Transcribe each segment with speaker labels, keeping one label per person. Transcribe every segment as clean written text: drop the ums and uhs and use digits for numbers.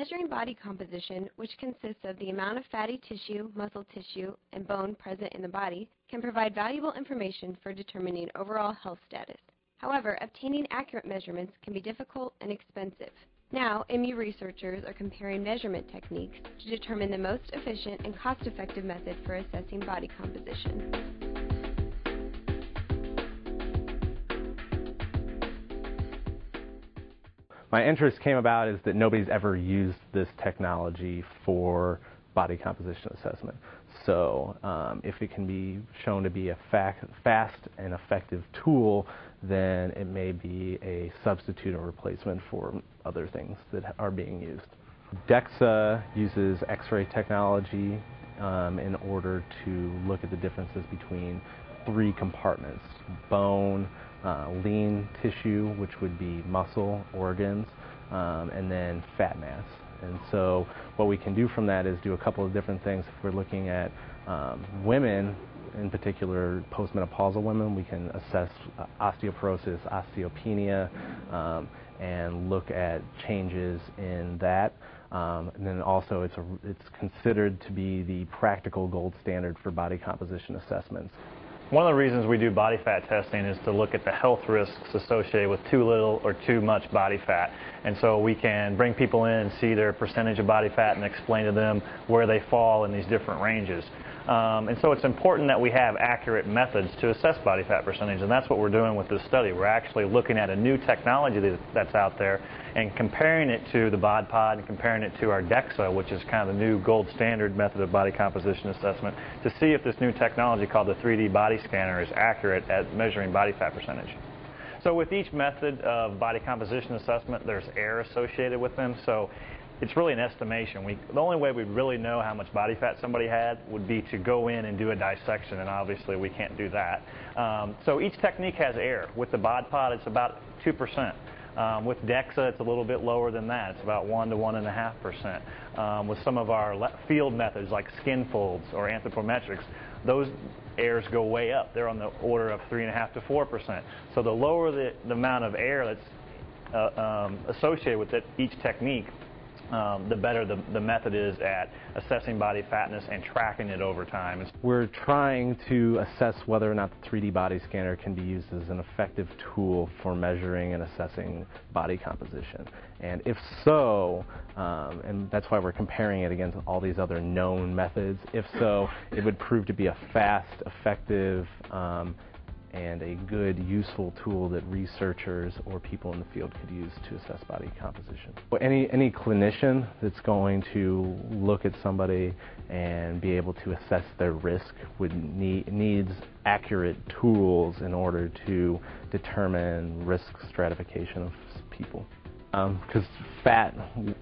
Speaker 1: Measuring body composition, which consists of the amount of fatty tissue, muscle tissue, and bone present in the body, can provide valuable information for determining overall health status. However, obtaining accurate measurements can be difficult and expensive. Now, MU researchers are comparing measurement techniques to determine the most efficient and cost-effective method for assessing body composition.
Speaker 2: My interest came about is that nobody's ever used this technology for body composition assessment. So if it can be shown to be a fast and effective tool, then it may be a substitute or replacement for other things that are being used. Dexa uses X-ray technology in order to look at the differences between three compartments: bone, lean tissue, which would be muscle, organs, and then fat mass. And so what we can do from that is do a couple of different things. If we're looking at women, in particular postmenopausal women, we can assess osteoporosis, osteopenia, and look at changes in that. And then also it's considered to be the practical gold standard for body composition assessments.
Speaker 3: One of the reasons we do body fat testing is to look at the health risks associated with too little or too much body fat. And so we can bring people in and see their percentage of body fat and explain to them where they fall in these different ranges. And so it's important that we have accurate methods to assess body fat percentage, and that's what we're doing with this study. We're actually looking at a new technology that's out there and comparing it to the Bod Pod and comparing it to our Dexa, which is kind of the new gold standard method of body composition assessment, to see if this new technology called the 3D body scanner is accurate at measuring body fat percentage. So with each method of body composition assessment, there's error associated with them. So it's really an estimation. The only way we'd really know how much body fat somebody had would be to go in and do a dissection, and obviously we can't do that. So each technique has error. With the Bod Pod, it's about 2%. With Dexa, it's a little bit lower than that. It's about 1 to 1.5%. With some of our field methods like skin folds or anthropometrics, those errors go way up. They're on the order of 3.5 to 4%. So the lower the amount of error that's associated with each technique, the better the method is at assessing body fatness and tracking it over time.
Speaker 2: We're trying to assess whether or not the 3D body scanner can be used as an effective tool for measuring and assessing body composition. And if so, and that's why we're comparing it against all these other known methods, if so, it would prove to be a fast, effective, and a good, useful tool that researchers or people in the field could use to assess body composition. Any clinician that's going to look at somebody and be able to assess their risk needs accurate tools in order to determine risk stratification of people. Because fat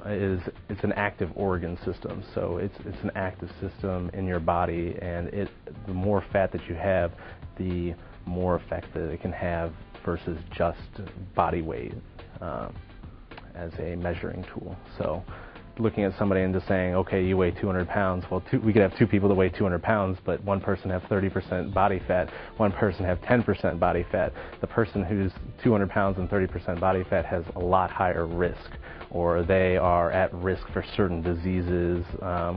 Speaker 2: it's an active organ system, so it's an active system in your body, and the more fat that you have, the more effect that it can have versus just body weight as a measuring tool. So looking at somebody and just saying, okay, you weigh 200 pounds, well, we could have two people that weigh 200 pounds, but one person have 30% body fat, one person have 10% body fat. The person who's 200 pounds and 30% body fat has a lot higher risk, or they are at risk for certain diseases,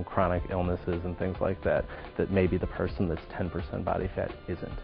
Speaker 2: chronic illnesses and things like that, that maybe the person that's 10% body fat isn't.